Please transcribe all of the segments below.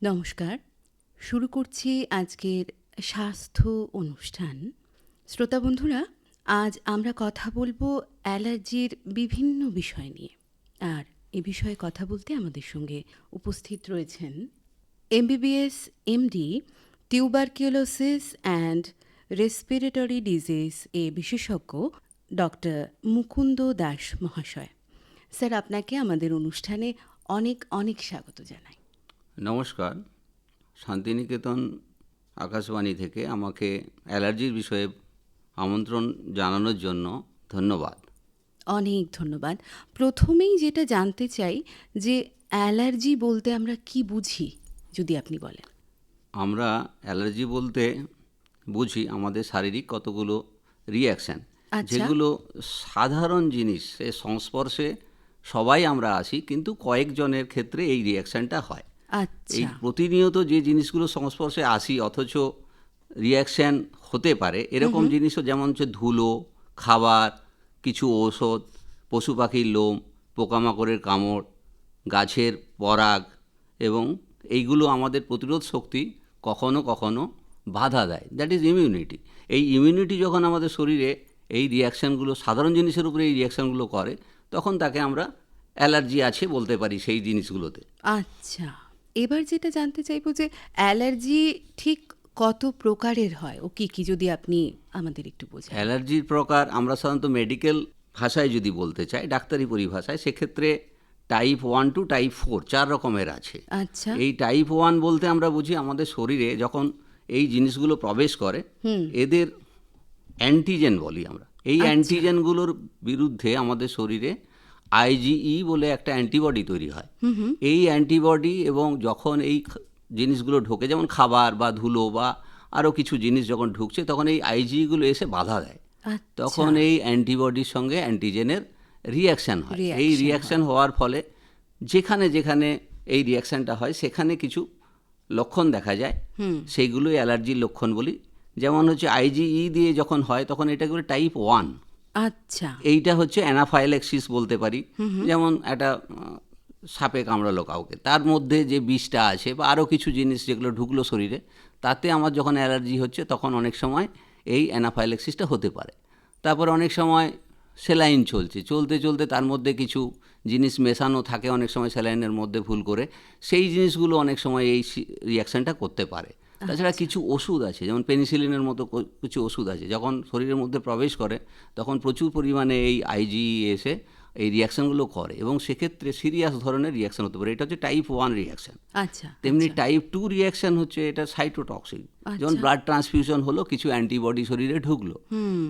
নমস্কার। শুরু করছি আজকের স্বাস্থ্য অনুষ্ঠান। শ্রোতা বন্ধুরা, আজ আমরা কথা বলবো অ্যালার্জির বিভিন্ন বিষয় নিয়ে। আর এ বিষয়ে কথা বলতে আমাদের সঙ্গে উপস্থিত রয়েছেন MBBS MD, tuberculosis and respiratory disease এ বিশেষজ্ঞ ডক্টর মুকুন্দ দাস মহাশয়। স্যার, আপনাকে আমাদের অনুষ্ঠানে অনেক অনেক স্বাগত জানাই। নমস্কার। শান্তিনিকেতন আকাশবাণী থেকে আমাকে অ্যালার্জির বিষয়ে আমন্ত্রণ জানানোর জন্য ধন্যবাদ। অনেক ধন্যবাদ। প্রথমেই যেটা জানতে চাই যে অ্যালার্জি বলতে আমরা কি বুঝি, যদি আপনি বলেন। আমরা অ্যালার্জি বলতে বুঝি আমাদের শারীরিক কতগুলো রিঅ্যাকশান, আচ্ছা। যেগুলো সাধারণ জিনিসের সংস্পর্শে সবাই আমরা আসি, কিন্তু কয়েকজনের ক্ষেত্রে এই রিঅ্যাকশানটা হয়। এই আচ্ছা। প্রতিনিয়ত যে জিনিসগুলো সংস্পর্শে আসি অথচ রিঅ্যাকশান হতে পারে, এরকম জিনিসও যেমন হচ্ছে ধুলো, খাবার, কিছু ঔষধ, পশু পাখির লোম, পোকামাকড়ের কামড়, গাছের পরাগ, এবং এইগুলো আমাদের প্রতিরোধ শক্তি কখনো কখনো বাধা দেয়। That is immunity. এই ইমিউনিটি যখন আমাদের শরীরে এই রিঅ্যাকশানগুলো, সাধারণ জিনিসের উপরে এই রিঅ্যাকশানগুলো করে, তখন তাকে আমরা অ্যালার্জি আছে বলতে পারি সেই জিনিসগুলোতে। আচ্ছা, এবার যেটা জানতে চাইবো যে অ্যালার্জি ঠিক কত প্রকারের হয় ও কি কি, যদি আপনি আমাদের একটু বোঝান। অ্যালার্জির প্রকার আমরা সাধারণত মেডিকেল ভাষায় যদি বলতে চাই, ডাক্তারি পরিভাষায়, সেক্ষেত্রে টাইপ 1 টু টাইপ 4 4 রকমের আছে। আচ্ছা। এই টাইপ 1 বলতে আমরা বুঝি আমাদের শরীরে যখন এই জিনিসগুলো প্রবেশ করে, এদের অ্যান্টিজেন বলি আমরা। এই আচ্ছা। অ্যান্টিজেনগুলোর বিরুদ্ধে আমাদের শরীরে আইজিই বলে একটা অ্যান্টিবডি তৈরি হয়। এই অ্যান্টিবডি, এবং যখন এই জিনিসগুলো ঢোকে, যেমন খাবার বা ধুলো বা আরও কিছু জিনিস যখন ঢুকছে, তখন এই আইজিইগুলো এসে বাধা দেয়। আচ্ছা। তখন এই অ্যান্টিবডির সঙ্গে অ্যান্টিজেনের রিঅ্যাকশান হয়। এই রিয়াকশন হয়। রিঅ্যাকশান হওয়ার ফলে যেখানে যেখানে এই রিঅ্যাকশানটা হয় সেখানে কিছু লক্ষণ দেখা যায়, সেইগুলোই অ্যালার্জির লক্ষণ বলি। যেমন হচ্ছে আইজিই দিয়ে যখন হয় তখন এটাকে বলে টাইপ 1। আচ্ছা। এইটা হচ্ছে অ্যানাফাইল্যাক্সিস বলতে পারি। যেমন একটা সাপে কামড়ালো কাউকে, তার মধ্যে যে বিষটা আছে বা আরও কিছু জিনিস যেগুলো ঢুকলো শরীরে, তাতে আমার যখন অ্যালার্জি হচ্ছে তখন অনেক সময় এই অ্যানাফাইল্যাক্সিসটা হতে পারে। তারপরে অনেক সময় স্যালাইন চলতে চলতে তার মধ্যে কিছু জিনিস মেশানো থাকে অনেক সময় স্যালাইনের মধ্যে ভুল করে, সেই জিনিসগুলো অনেক সময় এই রিয়াকশানটা করতে পারে। তাছাড়া কিছু ওষুধ আছে, যেমন পেনিসিলিনের মতো কিছু ওষুধ আছে, যখন শরীরের মধ্যে প্রবেশ করে তখন প্রচুর পরিমাণে এই আইজিই এসে এই রিয়াকশানগুলো করে, এবং সেক্ষেত্রে সিরিয়াস ধরনের রিয়াকশান হতে পারে। এটা হচ্ছে টাইপ 1 রিয়াকশান। আচ্ছা। তেমনি আচ্ছা। টাইপ 2 রিয়াকশান হচ্ছে এটা সাইটোটক্সিক। যেমন আচ্ছা। ব্লাড ট্রান্সফিউশন হলো, কিছু অ্যান্টিবডি শরীরে ঢুকলো,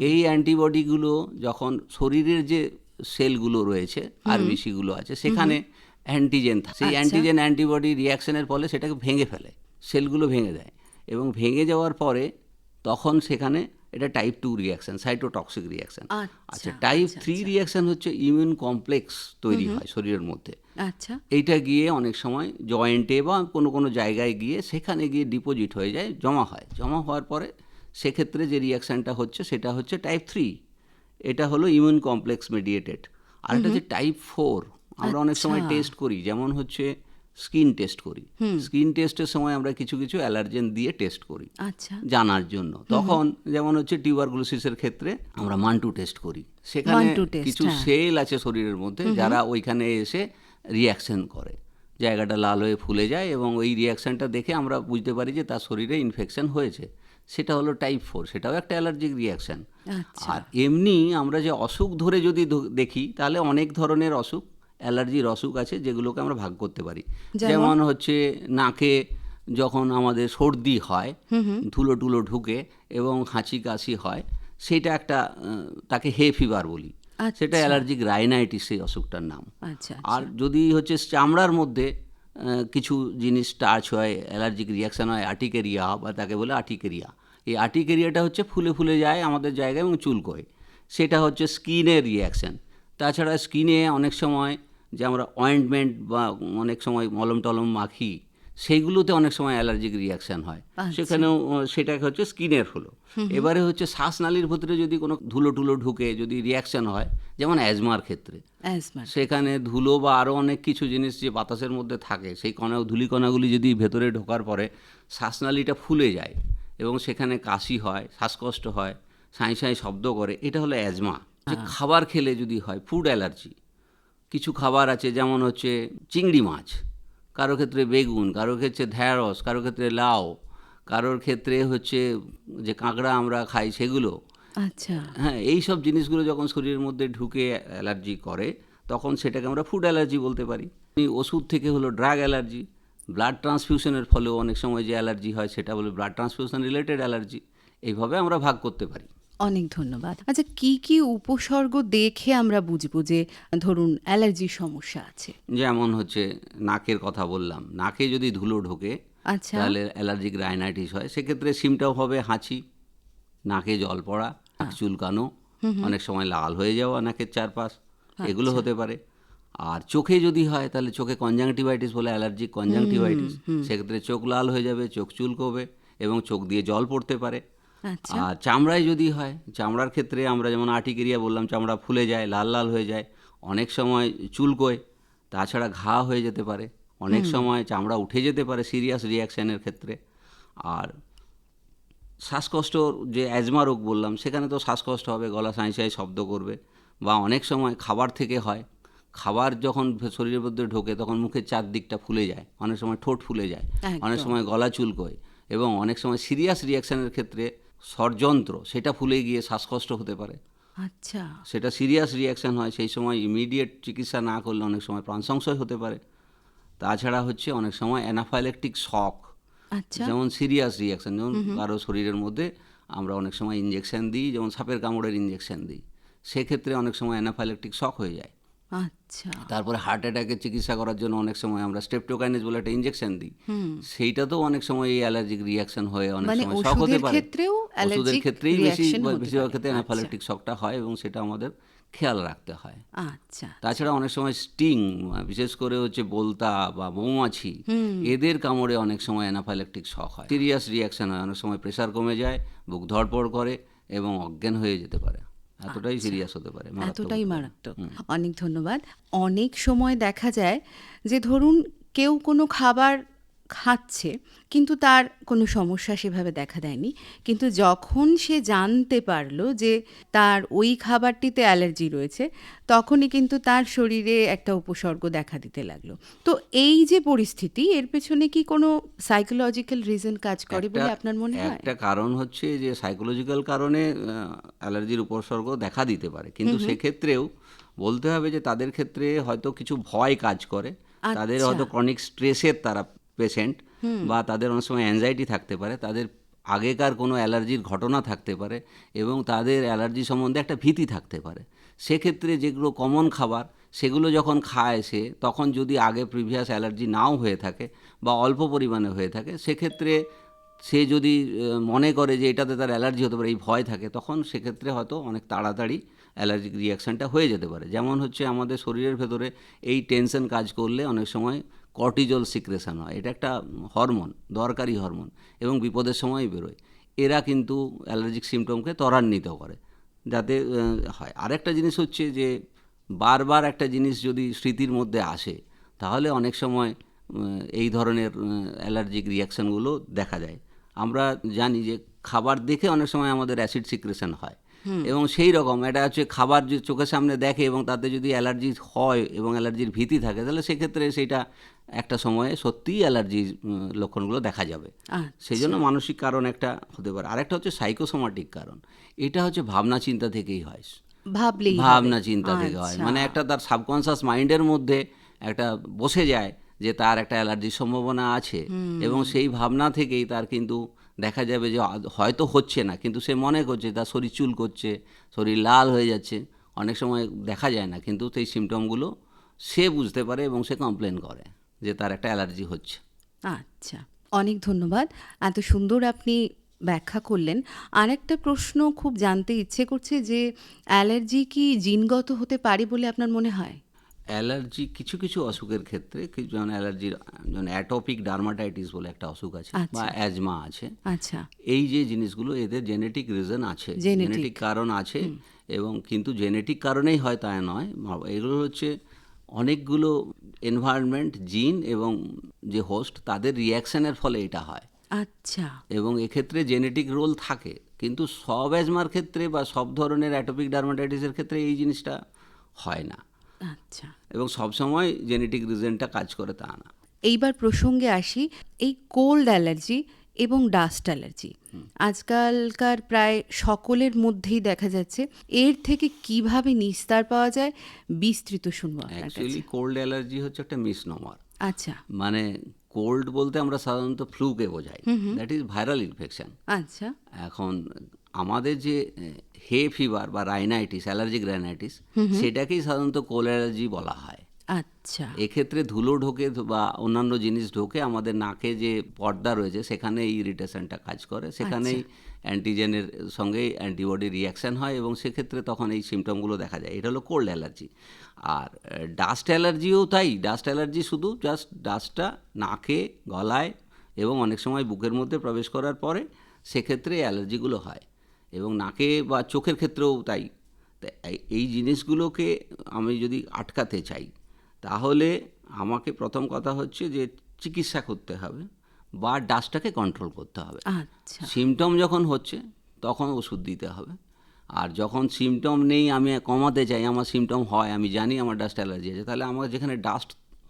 এই অ্যান্টিবডিগুলো যখন শরীরের যে সেলগুলো রয়েছে, আরবিসিগুলো আছে, সেখানে অ্যান্টিজেন থাকে। সেই আচ্ছা। অ্যান্টিজেন অ্যান্টিবডি রিয়াকশানের ফলে সেটাকে ভেঙে ফেলে, সেলগুলো ভেঙে দেয়, এবং ভেঙে যাওয়ার পরে তখন সেখানে এটা টাইপ 2 রিয়াকশান, সাইটোটক্সিক রিয়াকশান। আচ্ছা, টাইপ 3 রিয়াকশান হচ্ছে ইমিউন কমপ্লেক্স তৈরি হয় শরীরের মধ্যে। আচ্ছা। এইটা গিয়ে অনেক সময় জয়েন্টে বা কোনো কোনো জায়গায় গিয়ে সেখানে গিয়ে ডিপোজিট হয়ে যায়, জমা হয়। জমা হওয়ার পরে সেক্ষেত্রে যে রিয়াকশানটা হচ্ছে সেটা হচ্ছে টাইপ 3। এটা হলো ইমিউন কমপ্লেক্স মেডিয়েটেড। আর এটা হচ্ছে টাইপ 4। আমরা অনেক সময় আচ্ছা। টেস্ট করি, যেমন হচ্ছে স্কিন টেস্ট করি। স্কিন টেস্টের সময় আমরা কিছু কিছু অ্যালার্জেন দিয়ে টেস্ট করি আচ্ছা। জানার জন্য। তখন যেমন হচ্ছে টিউবারকুলোসিসের ক্ষেত্রে আমরা মান্টু টেস্ট করি। সেখানে 1-2 টেস্ট, কিছু হ্যাঁ। সেল আছে শরীরের মধ্যে যারা ওইখানে এসে রিয়াকশান করে, জায়গাটা লাল হয়ে ফুলে যায়, এবং ওই রিয়াকশানটা দেখে আমরা বুঝতে পারি যে তার শরীরে ইনফেকশন হয়েছে। সেটা হলো টাইপ 4, সেটাও একটা অ্যালার্জিক রিয়াকশান। আচ্ছা। আর এমনি আমরা যে অসুখ ধরে যদি দেখি, তাহলে অনেক ধরনের অসুখ, অ্যালার্জির অসুখ আছে, যেগুলোকে আমরা ভাগ করতে পারি। যেমন? যেমন হচ্ছে নাকে যখন আমাদের সর্দি হয়, ধুলো টুলো ঢুকে এবং হাঁচি কাশি হয়, সেটা একটা তাকে হে ফিভার বলি। সেটা আচ্ছা। অ্যালার্জিক রাইনাইটিস, সেই অসুখটার নাম। আচ্ছা। আর আচ্ছা। যদি হচ্ছে চামড়ার মধ্যে কিছু জিনিস টাচ হয়, অ্যালার্জিক রিয়াকশান হয়, আর্টিকেরিয়া, বা তাকে বলে আর্টিকেরিয়া। এই আর্টিকেরিয়াটা হচ্ছে ফুলে ফুলে যায় আমাদের জায়গায় এবং চুলকোয়, সেটা হচ্ছে স্কিনের রিয়াকশান। তাছাড়া স্কিনে অনেক সময় যে আমরা অয়েন্টমেন্ট বা অনেক সময় মলম টলম মাখি, সেইগুলোতে অনেক সময় অ্যালার্জিক রিয়াকশান হয়। আচ্ছা। সেখানেও সেটা হচ্ছে স্কিনের হলো। এবারে হচ্ছে শ্বাসনালীর ভিতরে যদি কোনো ধুলো টুলো ঢুকে যদি রিয়াকশান হয়, যেমন অ্যাজমার ক্ষেত্রে, অ্যাজমার। সেখানে ধুলো বা আরও অনেক কিছু জিনিস যে বাতাসের মধ্যে থাকে, সেই ধূলিকণাগুলি যদি ভেতরে ঢোকার পরে শ্বাসনালীটা ফুলে যায় এবং সেখানে কাশি হয়, শ্বাসকষ্ট হয়, সাঁই সাঁই শব্দ করে, এটা হলো অ্যাজমা। যে খাবার খেলে যদি হয়, ফুড অ্যালার্জি, কিছু খাবার আছে যেমন হচ্ছে চিংড়ি মাছ, কারো ক্ষেত্রে বেগুন, কারো ক্ষেত্রে ঢ্যাঁড়স, কারো ক্ষেত্রে লাউ, কারোর ক্ষেত্রে হচ্ছে যে কাঁকড়া আমরা খাই সেগুলো। আচ্ছা। হ্যাঁ, এই সব জিনিসগুলো যখন শরীরের মধ্যে ঢুকে অ্যালার্জি করে, তখন সেটাকে আমরা ফুড অ্যালার্জি বলতে পারি। এই ওষুধ থেকে হলো ড্রাগ অ্যালার্জি, ব্লাড ট্রান্সফিউশনের ফলেও অনেক সময় যে অ্যালার্জি হয় সেটা হলো ব্লাড ট্রান্সফিউশন রিলেটেড অ্যালার্জি। এইভাবে আমরা ভাগ করতে পারি। অনেক ধন্যবাদ। আচ্ছা, কি কি উপসর্গ দেখে আমরা বুঝবো যে ধরুন অ্যালার্জির সমস্যা আছে? যেমন হচ্ছে নাকের কথা বললাম, নাকে যদি ধুলো ঢোকে আচ্ছা। তাহলে অ্যালার্জিক রাইনাইটিস হয়। সেক্ষেত্রে সিমটম হবে হাঁচি, নাকে জল পড়া, নাক চুলকানো, অনেক সময় লাল হয়ে যাওয়া নাকের চারপাশ, এগুলো হতে পারে। আর চোখে যদি হয় তাহলে চোখে কনজাংটিভাইটিস বলে অ্যালার্জিক কনজাংটিভাইটিস, সেক্ষেত্রে চোখ লাল হয়ে যাবে, চোখ চুলকোবে এবং চোখ দিয়ে জল পড়তে পারে। আচ্ছা। আর চামড়ায় যদি হয়, চামড়ার ক্ষেত্রে আমরা যেমন আর্টিকেরিয়া বললাম, চামড়া ফুলে যায়, লাল লাল হয়ে যায়, অনেক সময় চুলকোয়, তাছাড়া ঘা হয়ে যেতে পারে, অনেক সময় চামড়া উঠে যেতে পারে সিরিয়াস রিয়াকশানের ক্ষেত্রে। আর শ্বাসকষ্ট, যে অ্যাজমা রোগ বললাম, সেখানে তো শ্বাসকষ্ট হবে, গলা সাঁই সাঁই শব্দ করবে, বা অনেক সময় খাবার থেকে হয়, খাবার যখন শরীরের মধ্যে ঢোকে তখন মুখের চারদিকটা ফুলে যায়, অনেক সময় ঠোঁট ফুলে যায়, অনেক একদম। সময় গলা চুলকোয়, এবং অনেক সময় সিরিয়াস রিয়াকশানের ক্ষেত্রে স্বরযন্ত্র সেটা ফুলে গিয়ে শ্বাসকষ্ট হতে পারে। আচ্ছা। সেটা সিরিয়াস রিয়াকশান হয়, সেই সময় ইমিডিয়েট চিকিৎসা না করলে অনেক সময় প্রাণ সংশয় হতে পারে। তাছাড়া হচ্ছে অনেক সময় অ্যানাফাইল্যাকটিক শক, আচ্ছা। যেমন সিরিয়াস রিয়াকশান, যেমন কারো শরীরের মধ্যে আমরা অনেক সময় ইঞ্জেকশন দিই, যেমন সাপের কামড়ের ইঞ্জেকশন দিই, সেক্ষেত্রে অনেক সময় অ্যানাফাইল্যাকটিক শক হয়ে যায়। আচ্ছা। তারপরে হার্ট অ্যাটাকের চিকিৎসা করার জন্য অনেক সময় আমরা স্ট্রেপ্টোকাইনেস বলে একটা ইঞ্জেকশন দিই, সেইটাতেও অনেক সময় এই অ্যালার্জিক রিয়াকশন হয়ে অনেক মানে সময় শক হতে ওষুধের পারে। ক্ষেত্রেও ওষুধের অ্যালার্জিক ক্ষেত্রেই রিঅ্যাকশন হতে বেশিরভাগ পারে। ক্ষেত্রে আচ্ছা। অ্যানাফাইল্যাকটিক শকটা হয় এবং সেটা আমাদের খেয়াল রাখতে হয়। আচ্ছা। তাছাড়া অনেক সময় স্টিং, বিশেষ করে হচ্ছে বোলতা বা মৌমাছি, এদের কামড়ে অনেক সময় অ্যানাফাইল্যাকটিক শক হয়, সিরিয়াস রিয়াকশন হয়, অনেক সময় প্রেশার কমে যায়, বুক ধড়পড় করে এবং অজ্ঞান হয়ে যেতে পারে, এতটাই সিরিয়াস হতে পারে, মারাত্মক এতটাই হতে পারে। মারাত্মক। অনেক ধন্যবাদ। অনেক সময় দেখা যায় যে ধরুন কেউ কোনো খাবার খাচ্ছে কিন্তু তার কোনো সমস্যা সেভাবে দেখা দেয়নি, কিন্তু যখন সে জানতে পারলো যে তার ওই খাবারটিতে অ্যালার্জি রয়েছে তখনই কিন্তু তার শরীরে একটা উপসর্গ দেখা দিতে লাগলো। তো এই যে পরিস্থিতি, এর পেছনে কি কোনো সাইকোলজিক্যাল রিজন কাজ করে বলে আপনার মনে হয়? একটা কারণ হচ্ছে যে সাইকোলজিক্যাল কারণে অ্যালার্জির উপসর্গ দেখা দিতে পারে, কিন্তু সেক্ষেত্রেও বলতে হবে যে তাদের ক্ষেত্রে হয়তো কিছু ভয় কাজ করে, তাদের আচ্ছা। হয়তো ক্রনিক স্ট্রেসের তারা পেশেন্ট, বা তাদের অনেক সময় অ্যাংজাইটি থাকতে পারে, তাদের আগেকার কোনো অ্যালার্জির ঘটনা থাকতে পারে এবং তাদের অ্যালার্জি সম্বন্ধে একটা ভীতি থাকতে পারে। সেক্ষেত্রে যেগুলো কমন খাবার সেগুলো যখন খায় সে, তখন যদি আগে প্রিভিয়াস অ্যালার্জি নাও হয়ে থাকে বা অল্প পরিমাণে হয়ে থাকে, সেক্ষেত্রে সে যদি মনে করে যে এটাতে তার অ্যালার্জি হতে পারে, এই ভয় থাকে, তখন সেক্ষেত্রে হয়তো অনেক তাড়াতাড়ি অ্যালার্জিক রিয়াকশানটা হয়ে যেতে পারে। যেমন হচ্ছে আমাদের শরীরের ভেতরে এই টেনশন কাজ করলে অনেক সময় কর্টিজল সিক্রেশন হয়, এটা একটা হরমোন, দরকারি হরমোন, এবং বিপদের সময় বেরোয়। এরা কিন্তু অ্যালার্জিক সিমটমকে ত্বরান্বিত করে, যাতে হয়। আরেকটা জিনিস হচ্ছে যে বারবার একটা জিনিস যদি স্মৃতির মধ্যে আসে, তাহলে অনেক সময় এই ধরনের অ্যালার্জিক রিয়াকশানগুলো দেখা যায়। আমরা জানি যে খাবার দেখে অনেক সময় আমাদের অ্যাসিড সিক্রেশন হয়, এবং সেই রকম এটা হচ্ছে খাবার যে চোখের সামনে দেখে এবং তাতে যদি অ্যালার্জি হয় এবং অ্যালার্জির ভীতি থাকে, তাহলে সেক্ষেত্রে সেটা একটা সময়ে সত্যিই অ্যালার্জির লক্ষণগুলো দেখা যাবে। সেই জন্য মানসিক কারণ একটা হতে পারে। আরেকটা হচ্ছে সাইকোসোমাটিক কারণ, এটা হচ্ছে ভাবনা চিন্তা থেকেই হয়, ভাবলেই হবে। ভাবনা চিন্তা থেকে হয়, আচ্ছা। মানে একটা তার সাবকনশাস মাইন্ডের মধ্যে একটা বসে যায় যে তার একটা অ্যালার্জির সম্ভাবনা আছে, এবং সেই ভাবনা থেকেই তার কিন্তু দেখা যাবে যে হয়তো হচ্ছে না, কিন্তু সে মনে করছে তার শরীর চুল করছে, শরীর লাল হয়ে যাচ্ছে, অনেক সময় দেখা যায় না, কিন্তু সেই সিমটমগুলো সে বুঝতে পারে এবং সে কমপ্লেন করে যে তার একটা অ্যালার্জি হচ্ছে। আচ্ছা, অনেক ধন্যবাদ। এত সুন্দর আপনি ব্যাখ্যা করলেন। আরেকটা প্রশ্ন খুব জানতে ইচ্ছে করছে যে অ্যালার্জি কি জিনগত হতে পারে বলে আপনার মনে হয়? অ্যালার্জি কিছু কিছু অসুখের ক্ষেত্রে যেমন অ্যালার্জির, যেমন অ্যাটোপিক ডার্মাটাইটিস বলে একটা অসুখ আছে, বা আচ্ছা অ্যাজমা আছে। আচ্ছা। এই যে জিনিসগুলো, এদের জেনেটিক রিজন আছে, জেনেটিক কারণ আছে, এবং কিন্তু জেনেটিক কারণেই হয় তা নয়। এগুলো হচ্ছে অনেকগুলো এনভায়রনমেন্ট, জিন এবং যে হোস্ট, তাদের রিয়াকশনের ফলে এটা হয়। আচ্ছা এবং এক্ষেত্রে জেনেটিক রোল থাকে, কিন্তু সব অ্যাজমার ক্ষেত্রে বা সব ধরনের অ্যাটোপিক ডার্মাটাইটিসের ক্ষেত্রে এই জিনিসটা হয় না, আচ্ছা। এবং সবসময় জেনেটিক রিজনটা কাজ করে তা না। এইবার প্রসঙ্গে আসি, এই কোল্ড অ্যালার্জি এবং ডাস্ট অ্যালার্জি আজকালকার প্রায় সকলের মধ্যেই দেখা যাচ্ছে। এর থেকে কিভাবে নিস্তার পাওয়া যায় বিস্তৃত শুনবো আপনার কাছে। অ্যাকচুয়ালি কোল্ড অ্যালার্জি হচ্ছে একটা মিসনোমার। আচ্ছা মানে কোল্ড বলতে আমরা সাধারণত ফ্লুকে বোঝাই, দ্যাট ইজ ভাইরাল ইনফেকশন। আচ্ছা এখন আমাদের যে হে ফিভার বা রাইনাইটিস, অ্যালার্জিক রাইনাইটিস, সেটাকেই সাধারণত কোল্ড অ্যালার্জি বলা হয়। আচ্ছা এক্ষেত্রে ধুলো ঢোকে বা অন্যান্য জিনিস ঢোকে, আমাদের নাকে যে পর্দা রয়েছে সেখানে এই ইরিটেশনটা কাজ করে, সেখানেই অ্যান্টিজেনের সঙ্গে অ্যান্টিবডি রিয়াকশান হয়, এবং সেক্ষেত্রে তখন এই সিমটমগুলো দেখা যায়। এটা হলো কোল্ড অ্যালার্জি। আর ডাস্ট অ্যালার্জিও তাই। ডাস্ট অ্যালার্জি শুধু জাস্ট ডাস্টটা নাকে, গলায় এবং অনেক সময় বুকের মধ্যে প্রবেশ করার পরে সেক্ষেত্রে অ্যালার্জিগুলো হয়, এবং নাকে বা চোখের ক্ষেত্রেও তাই। এই জিনিসগুলোকে আমি যদি আটকাতে চাই, তাহলে আমাকে প্রথম কথা হচ্ছে যে চিকিৎসা করতে হবে বা ডাস্টটাকে কন্ট্রোল করতে হবে। আচ্ছা সিমটম যখন হচ্ছে তখন ওষুধ দিতে হবে। আর যখন সিমটম নেই, আমি কমাতে চাই, আমার সিমটম হয়, আমি জানি আমার ডাস্ট অ্যালার্জি আছে, তাহলে আমার যেখানে ডাস্ট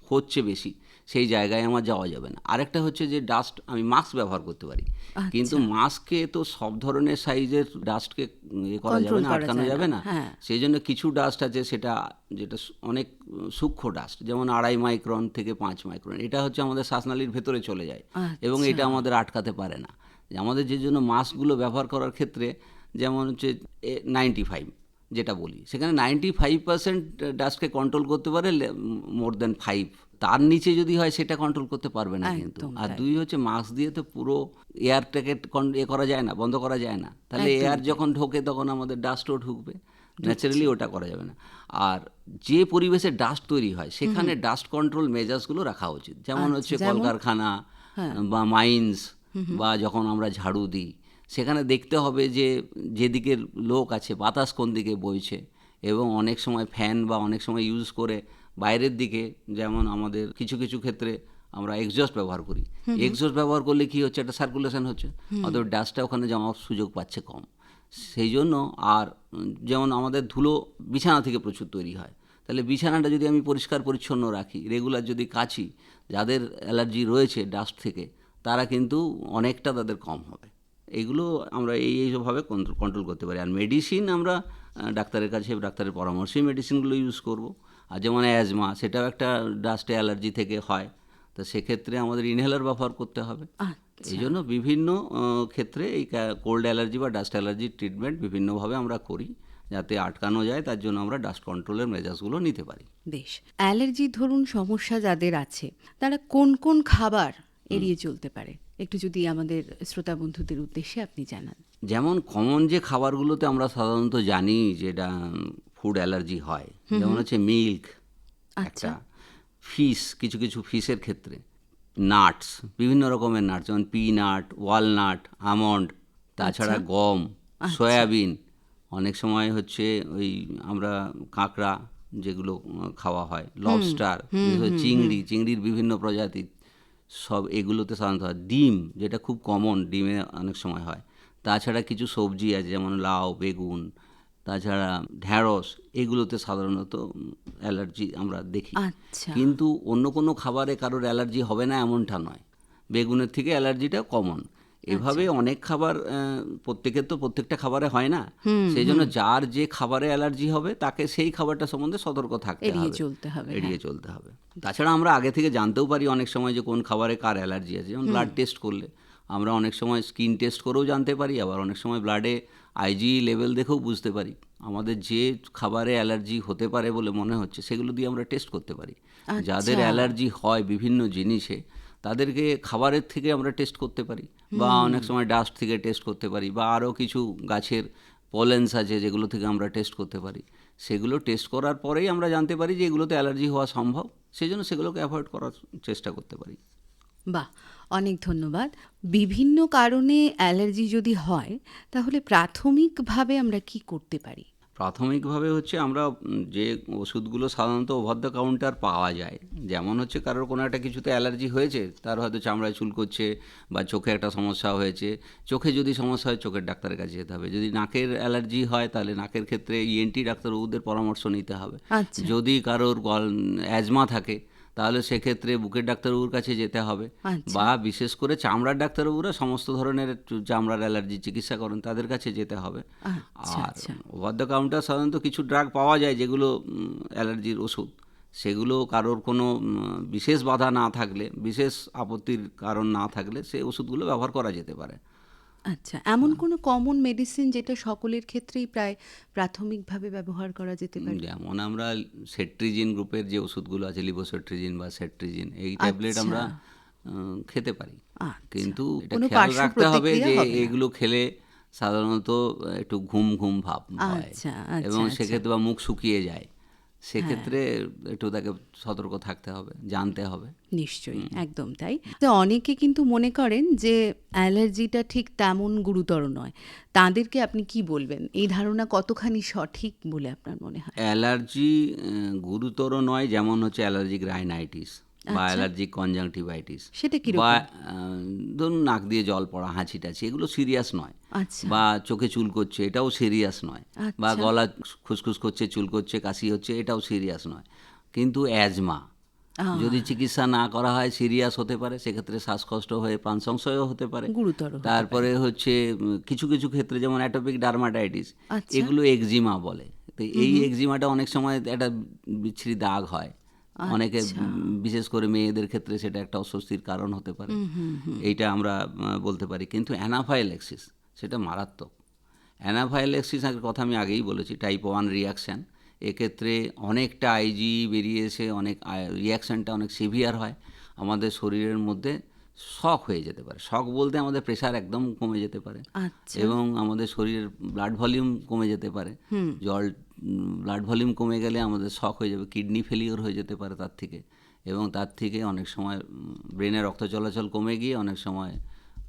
হচ্ছে বেশি সেই জায়গায় আমার যাওয়া যাবে না। আরেকটা হচ্ছে যে ডাস্ট, আমি মাস্ক ব্যবহার করতে পারি, কিন্তু মাস্কে তো সব ধরনের সাইজের ডাস্টকে করা যাবে না, আটকানো যাবে না। সেই জন্য কিছু ডাস্ট আছে যেটা অনেক সূক্ষ্ম ডাস্ট, যেমন 2.5 মাইক্রন থেকে 5 মাইক্রন, এটা হচ্ছে আমাদের শ্বাসনালীর ভেতরে চলে যায় এবং এটা আমাদের আটকাতে পারে না। আমাদের যে জন্য মাস্কগুলো ব্যবহার করার ক্ষেত্রে, যেমন হচ্ছে 95 যেটা বলি, সেখানে 95% ডাস্টকে কন্ট্রোল করতে পারে, মোর দ্যান 5 তার নিচে যদি হয় সেটা কন্ট্রোল করতে পারবে না কিন্তু। আর দুই হচ্ছে, মাস্ক দিয়ে তো পুরো এয়ারটাকে করা যায় না, বন্ধ করা যায় না, তাহলে এয়ার যখন ঢোকে তখন আমাদের ডাস্টও ঢুকবে, ন্যাচারালি ওটা করা যাবে না। আর যে পরিবেশে ডাস্ট তৈরি হয় সেখানে ডাস্ট কন্ট্রোল মেজার্সগুলো রাখা উচিত, যেমন হচ্ছে কলকারখানা বা মাইন্স, বা যখন আমরা ঝাড়ু দিই সেখানে দেখতে হবে যে যেদিকে লোক আছে বাতাস কোন দিকে বইছে, এবং অনেক সময় ফ্যান বা অনেক সময় ইউজ করে বাইরের দিকে, যেমন আমাদের কিছু কিছু ক্ষেত্রে আমরা এক্সজস্ট ব্যবহার করি। এক্সজস্ট ব্যবহার করলে কি হচ্ছে, একটা সার্কুলেশন হচ্ছে, অতএব ডাস্টটা ওখানে যাওয়ার সুযোগ পাচ্ছে কম। সেই জন্য, আর যেমন আমাদের ধুলো বিছানা থেকে প্রচুর তৈরি হয়, তাহলে বিছানাটা যদি আমি পরিষ্কার পরিচ্ছন্ন রাখি, রেগুলার যদি কাচি, যাদের অ্যালার্জি রয়েছে ডাস্ট থেকে তারা কিন্তু অনেকটা তাদের কম হবে। এগুলো আমরা এইভাবে কন্ট্রোল করতে পারি। আর মেডিসিন আমরা ডাক্তারের কাছে, ডাক্তারের পরামর্শেই মেডিসিনগুলো ইউজ করব। আর যেমন অ্যাজমা, সেটাও একটা ডাস্টে অ্যালার্জি থেকে হয়, তো সেক্ষেত্রে আমাদের ইনহেলার ব্যবহার করতে হবে। এই জন্য বিভিন্ন ক্ষেত্রে এই কোল্ড অ্যালার্জি বা ডাস্ট অ্যালার্জির ট্রিটমেন্ট বিভিন্নভাবে আমরা করি, যাতে আটকানো যায়, তার জন্য আমরা ডাস্ট কন্ট্রোলের মেজার্সগুলো নিতে পারি। বেশ। অ্যালার্জি ধরুন সমস্যা যাদের আছে, তারা কোন কোন খাবার এড়িয়ে চলতে পারে, একটু যদি আমাদের শ্রোতা বন্ধুদের উদ্দেশ্যে আপনি জানান। যেমন কমন যে খাবারগুলোতে আমরা সাধারণত জানি যেটা ফুড অ্যালার্জি হয়, যেমন হচ্ছে মিল্ক একটা, ফিশ, কিছু কিছু ফিশের ক্ষেত্রে, নাটস, বিভিন্ন রকমের নাটস, যেমন পিনাট, ওয়ালনাট, আমন্ড, তাছাড়া গম, সয়াবিন, অনেক সময় হচ্ছে ওই আমরা কাঁকড়া যেগুলো খাওয়া হয়, লবস্টার, চিংড়ির বিভিন্ন প্রজাতি, সব এগুলোতে সাধারণত হয়। ডিম, যেটা খুব কমন, ডিমে অনেক সময় হয়। তাছাড়া কিছু সবজি আছে যেমন লাউ, বেগুন, তাছাড়া ঢ্যাঁড়স, এগুলোতে সাধারণত অ্যালার্জি আমরা দেখি। কিন্তু অন্য কোনো খাবারে কারোর অ্যালার্জি হবে না এমনটা নয়, বেগুনের থেকে অ্যালার্জিটা কমন। এভাবে অনেক খাবার, প্রত্যেকের তো প্রত্যেকটা খাবারে হয় না, সেই জন্য যার যে খাবারে অ্যালার্জি হবে তাকে সেই খাবারটা সম্বন্ধে সতর্ক থাকতে হবে, এড়িয়ে চলতে হবে। তাছাড়া আমরা আগে থেকে জানতেও পারি অনেক সময় যে কোন খাবারে কার অ্যালার্জি আছে, যেমন ব্লাড টেস্ট করলে আমরা অনেক সময় স্কিন টেস্ট করেও জানতে পারি, আবার অনেক সময় ব্লাডে আইজি লেভেল দেখেও বুঝতে পারি আমাদের যে খাবারে অ্যালার্জি হতে পারে বলে মনে হচ্ছে, সেগুলো দিয়ে আমরা টেস্ট করতে পারি। যাদের অ্যালার্জি হয় বিভিন্ন জিনিসে, তাদেরকে খাবারের থেকে আমরা টেস্ট করতে পারি, বা অনেক সময় ডাস্ট থেকে টেস্ট করতে পারি, বা আরও কিছু গাছের পলেন্স আছে যেগুলো থেকে আমরা টেস্ট করতে পারি, সেগুলো টেস্ট করার পরেই আমরা জানতে পারি যে এগুলোতে অ্যালার্জি হওয়া সম্ভব, সেই জন্য সেগুলোকে অ্যাভয়েড করার চেষ্টা করতে পারি। বাহ, অনেক ধন্যবাদ। বিভিন্ন কারণে অ্যালার্জি যদি হয় তাহলে প্রাথমিকভাবে আমরা কি করতে পারি? প্রাথমিকভাবে হচ্ছে আমরা যে ওষুধগুলো সাধারণত ওভার দ্য কাউন্টার পাওয়া যায়, যেমন হচ্ছে কারোর কোনো একটা কিছুতে অ্যালার্জি হয়েছে, তার হয়তো চামড়ায় চুল করছে বা চোখে একটা সমস্যা হয়েছে, চোখে যদি সমস্যা হয় চোখের ডাক্তারের কাছে যেতে হবে। যদি নাকের অ্যালার্জি হয় তাহলে নাকের ক্ষেত্রে ইএনটি ডাক্তারবাবুদের পরামর্শ নিতে হবে। আচ্ছা। যদি কারোর অ্যাজমা থাকে তাহলে সেক্ষেত্রে বুকের ডাক্তারবাবুর কাছে যেতে হবে। আচ্ছা। বা বিশেষ করে চামড়ার ডাক্তারবাবুরা সমস্ত ধরনের চামড়ার অ্যালার্জি চিকিৎসা করেন, তাদের কাছে যেতে হবে। আচ্ছা। আর আচ্ছা। ওভার দ্য কাউন্টার সাধারণত কিছু ড্রাগ পাওয়া যায় যেগুলো অ্যালার্জির ওষুধ, সেগুলো কারোর কোনো বিশেষ বাধা না থাকলে, বিশেষ আপত্তির কারণ না থাকলে সেই ওষুধগুলো ব্যবহার করা যেতে পারে। আচ্ছা, এমন কোনো কমন মেডিসিন যেটা সকলের ক্ষেত্রেই প্রায় প্রাথমিকভাবে ব্যবহার করা যেতে পারে? যেমন আমরা সেট্রিজিন গ্রুপের যে ওষুধগুলো আছে, লিভোসেট্রিজিন বা সেট্রিজিন, এই ট্যাবলেট আচ্ছা। আমরা খেতে পারি। আচ্ছা। কিন্তু এটা কোনো খেয়াল পার্শ্ব রাখতে হবে প্রতিক্রিয়া যে হবে না? এগুলো খেলে সাধারণত একটু ঘুম ঘুম ভাব হয় আচ্ছা, এবং আচ্ছা, আচ্ছা। সেক্ষেত্রে বা মুখ শুকিয়ে যায়, সেক্ষেত্রে একটু তাকে সতর্ক থাকতে হবে, জানতে হবে। নিশ্চয়ই, একদম তাই। তো অনেকে কিন্তু মনে করেন যে অ্যালার্জিটা ঠিক তেমন গুরুতর নয়। তাদেরকে আপনি কি বলবেন? এই ধারণা কতখানি সঠিক বলে আপনার মনে হয়? অ্যালার্জি গুরুতর নয়, যেমন হচ্ছে অ্যালার্জিক রাইনাইটিস বা আচ্ছা। অ্যালার্জিক কনজাংটিভাইটিস সেটা বা কিরকম? ধরুন নাক দিয়ে জল পড়া, হাঁচি টাচি, এগুলো সিরিয়াস নয়। আচ্ছা। বা চোখে চুল করছে, এটাও সিরিয়াস নয়। বা আচ্ছা। গলা খুসখুস করছে, চুল করছে, কাশি হচ্ছে, এটাও সিরিয়াস নয়। কিন্তু অ্যাজমা যদি চিকিৎসা না করা হয় সিরিয়াস হতে পারে, সেক্ষেত্রে শ্বাসকষ্ট হয়ে প্রাণ সংশয়ও হতে পারে। গুরুতর হতে পারে। তারপরে হচ্ছে কিছু কিছু ক্ষেত্রে যেমন অ্যাটোপিক ডার্মাটাইটিস, আচ্ছা। এগুলো এক্সিমা বলে। তো এই এক্সিমাটা অনেক সময় একটা বিচ্ছিরি দাগ হয় অনেকের, আচ্ছা। বিশেষ করে মেয়েদের ক্ষেত্রে সেটা একটা অস্বস্তির কারণ হতে পারে। এইটা আমরা বলতে পারি। কিন্তু অ্যানাফাইল্যাক্সিস সেটা মারাত্মক। অ্যানাফাইল্যাক্সিসের কথা আমি আগেই বলেছি, টাইপ 1 রিয়াকশান। এক্ষেত্রে অনেকটা আইজি বেরিয়ে এসে অনেক রিয়াকশানটা অনেক সিভিয়ার হয়, আমাদের শরীরের মধ্যে শক হয়ে যেতে পারে। শক বলতে আমাদের প্রেশার একদম কমে যেতে পারে আচ্ছা। এবং আমাদের শরীরের ব্লাড ভলিউম কমে যেতে পারে। জল ব্লাড ভলিউম কমে গেলে আমাদের শক হয়ে যাবে, কিডনি ফেলিওর হয়ে যেতে পারে তার থেকে, এবং তার থেকে অনেক সময় ব্রেনে রক্ত চলাচল কমে গিয়ে অনেক সময়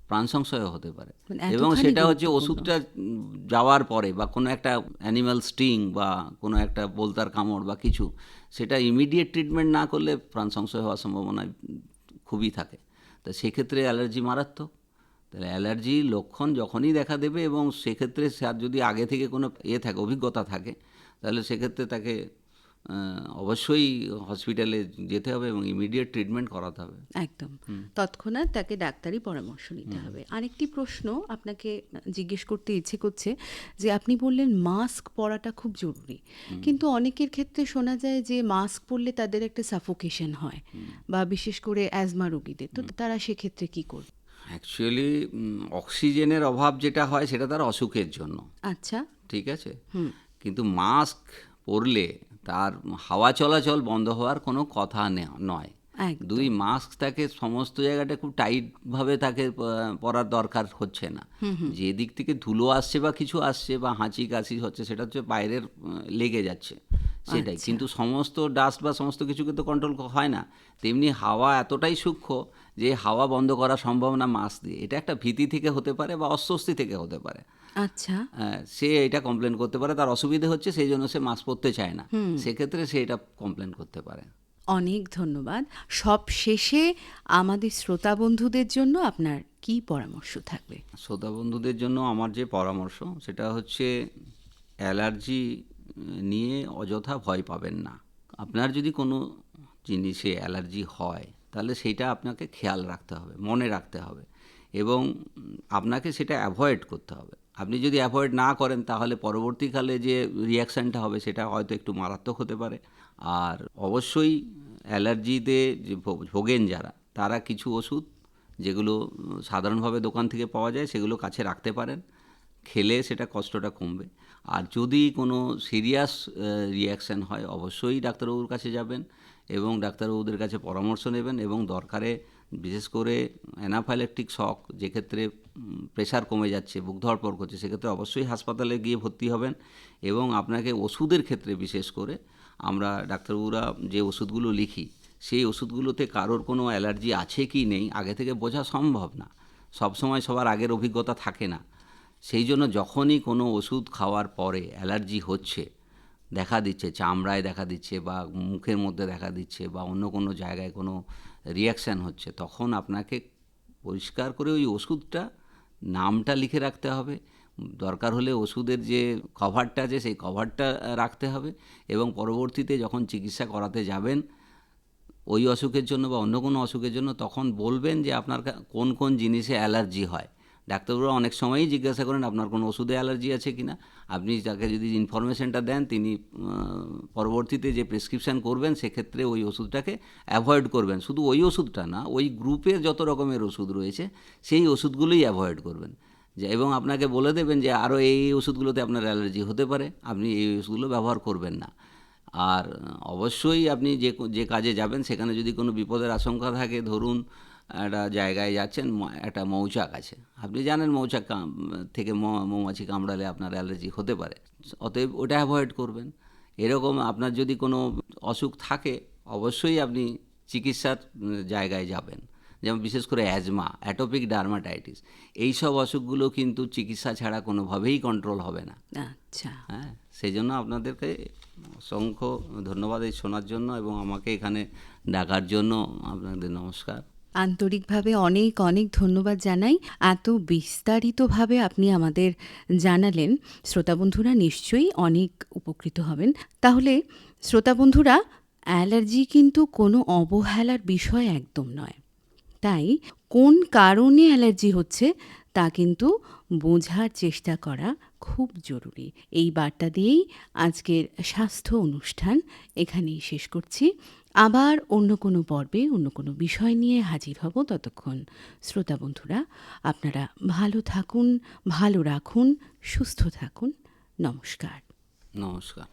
প্রাণ সংশয়ও হতে পারে। মানে এবং এতখানি সেটা হচ্ছে গুরুত্বপূর্ণ। ওষুধটা যাওয়ার পরে বা কোনো একটা অ্যানিম্যাল স্টিং বা কোনো একটা বোলতার কামড় বা কিছু, সেটা ইমিডিয়েট ট্রিটমেন্ট না করলে প্রাণ সংশয় হওয়ার সম্ভাবনা খুবই থাকে। তো সেক্ষেত্রে অ্যালার্জি মারাত্মক। তাহলে অ্যালার্জির লক্ষণ যখনই দেখা দেবে এবং সেক্ষেত্রে স্যার যদি আগে থেকে কোনো থাকে, অভিজ্ঞতা থাকে, তাহলে সেক্ষেত্রে তাকে অবশ্যই হসপিটালে যেতে হবে এবং ইমিডিয়েট ট্রিটমেন্ট করাতে হবে। একদম, তৎক্ষণাৎ তাকে ডাক্তারি পরামর্শ নিতে হবে। আরেকটি প্রশ্ন আপনাকে জিজ্ঞেস করতে ইচ্ছে করছে যে আপনি বললেন মাস্ক পরাটা খুব জরুরি, কিন্তু অনেকের ক্ষেত্রে শোনা যায় যে মাস্ক পরলে তাদের একটা সাফোকেশন হয়, বা বিশেষ করে অ্যাজমা রোগীদের, তো তারা সেক্ষেত্রে কি করবে? অ্যাকচুয়ালি অক্সিজেনের অভাব যেটা হয় সেটা তার অসুখের জন্য, আচ্ছা। ঠিক আছে। কিন্তু মাস্ক পরলে তার হাওয়া চলাচল বন্ধ হওয়ার কোনো কথা নয়। একদম। দুই, মাস্ক তাকে সমস্ত জায়গাটা খুব টাইটভাবে তাকে পরার দরকার হচ্ছে না। যে দিক থেকে ধুলো আসছে বা কিছু আসছে বা হাঁচি কাশি হচ্ছে, সেটা হচ্ছে বাইরের লেগে যাচ্ছে, সেটাই। আচ্ছা। কিন্তু সমস্ত ডাস্ট বা সমস্ত কিছুকে তো কন্ট্রোল হয় না। তেমনি হাওয়া এতটাই সূক্ষ্ম যে হাওয়া বন্ধ করা সম্ভব না মাস্ক দিয়ে। এটা একটা ভীতি থেকে হতে পারে বা অস্বস্তি থেকে হতে পারে। আচ্ছা। সে এটা কমপ্লেন করতে পারে, তার অসুবিধে হচ্ছে সেই জন্য সে মাস্ক পরতে চায় না, সেক্ষেত্রে সে এটা কমপ্লেন করতে পারে। অনেক ধন্যবাদ। সব শেষে আমাদের শ্রোতা বন্ধুদের জন্য আপনার কি পরামর্শ থাকবে? শ্রোতা বন্ধুদের জন্য আমার যে পরামর্শ সেটা হচ্ছে, অ্যালার্জি নিয়ে অযথা ভয় পাবেন না। আপনার যদি কোনো জিনিসে অ্যালার্জি হয় তাহলে সেটা আপনাকে খেয়াল রাখতে হবে, মনে রাখতে হবে, এবং আপনাকে সেটা অ্যাভয়েড করতে হবে। আপনি যদি অ্যাভয়েড না করেন তাহলে পরবর্তীকালে যে রিয়াকশানটা হবে সেটা হয়তো একটু মারাত্মক হতে পারে। আর অবশ্যই অ্যালার্জিতে যে ভোগেন যারা, তারা কিছু ওষুধ যেগুলো সাধারণভাবে দোকান থেকে পাওয়া যায় সেগুলো কাছে রাখতে পারেন, খেলে সেটা কষ্টটা কমবে। আর যদি কোনো সিরিয়াস রিয়াকশান হয় অবশ্যই ডাক্তারবাবুর কাছে যাবেন এবং ডাক্তারবাবুদের কাছে পরামর্শ নেবেন, এবং দরকারে বিশেষ করে অ্যানাফাইল্যাকটিক শক, যেক্ষেত্রে প্রেশার কমে যাচ্ছে, বুক ধড়ফড় করছে, সেক্ষেত্রে অবশ্যই হাসপাতালে গিয়ে ভর্তি হবেন। এবং আপনাকে ওষুধের ক্ষেত্রে বিশেষ করে আমরা ডাক্তারবাবুরা যে ওষুধগুলো লিখি, সেই ওষুধগুলোতে কারোর কোনো অ্যালার্জি আছে কি নেই আগে থেকে বোঝা সম্ভব না, সবসময় সবার আগের অভিজ্ঞতা থাকে না। সেই জন্য যখনই কোনো ওষুধ খাওয়ার পরে অ্যালার্জি হচ্ছে, দেখা দিচ্ছে, চামড়ায় দেখা দিচ্ছে বা মুখের মধ্যে দেখা দিচ্ছে বা অন্য কোনো জায়গায় কোনো রিয়াকশান হচ্ছে, তখন আপনাকে পরিষ্কার করে ওই ওষুধটা নামটা লিখে রাখতে হবে। দরকার হলে ওষুধের যে কভারটা আছে সেই কভারটা রাখতে হবে। এবং পরবর্তীতে যখন চিকিৎসা করাতে যাবেন ওই অসুখের জন্য বা অন্য কোনো অসুখের জন্য, তখন বলবেন যে আপনার কোন কোন জিনিসে অ্যালার্জি হয়। ডাক্তারবাবুরা অনেক সময়ই জিজ্ঞাসা করেন আপনার কোনো ওষুধে অ্যালার্জি আছে কি না। আপনি তাকে যদি ইনফরমেশনটা দেন, তিনি পরবর্তীতে যে প্রেসক্রিপশান করবেন সেক্ষেত্রে ওই ওষুধটাকে অ্যাভয়েড করবেন। শুধু ওই ওষুধটা না, ওই গ্রুপের যত রকমের ওষুধ রয়েছে সেই ওষুধগুলোই অ্যাভয়েড করবেন। যে এবং আপনাকে বলে দেবেন যে আরও এই ওষুধগুলোতে আপনার অ্যালার্জি হতে পারে, আপনি এই ওষুধগুলো ব্যবহার করবেন না। আর অবশ্যই আপনি যে কাজে যাবেন সেখানে যদি কোনো বিপদের আশঙ্কা থাকে, ধরুন একটা জায়গায় যাচ্ছেন, একটা মৌচাক আছে, আপনি জানেন মৌচাক থেকে মৌমাছি কামড়ালে আপনার অ্যালার্জি হতে পারে, অতএব ওটা অ্যাভয়েড করবেন। এরকম আপনার যদি কোনো অসুখ থাকে অবশ্যই আপনি চিকিৎসার জায়গায় যাবেন। যেমন বিশেষ করে অ্যাজমা, অ্যাটোপিক ডার্মাটাইটিস, এই সব অসুখগুলো কিন্তু চিকিৎসা ছাড়া কোনোভাবেই কন্ট্রোল হবে না। আচ্ছা, হ্যাঁ, সেই জন্য আপনাদেরকে অসংখ্য ধন্যবাদ এই শোনার জন্য এবং আমাকে এখানে ডাকার জন্য। আপনাদের নমস্কার। আন্তরিকভাবে অনেক অনেক ধন্যবাদ জানাই। এত বিস্তারিতভাবে আপনি আমাদের জানালেন, শ্রোতা বন্ধুরা নিশ্চয়ই অনেক উপকৃত হবেন। তাহলে শ্রোতা বন্ধুরা, অ্যালার্জি কিন্তু কোনো অবহেলার বিষয় একদম নয়। তাই কোন কারণে অ্যালার্জি হচ্ছে তা কিন্তু বোঝার চেষ্টা করা খুব জরুরি। এই বার্তা দিয়েই আজকের স্বাস্থ্য অনুষ্ঠান এখানেই শেষ করছি। আবার অন্য কোনো পর্বে অন্য কোনো বিষয় নিয়ে হাজির হব। ততক্ষণ শ্রোতা বন্ধুরা, আপনারা ভালো থাকুন, ভালো রাখুন, সুস্থ থাকুন। নমস্কার। নমস্কার।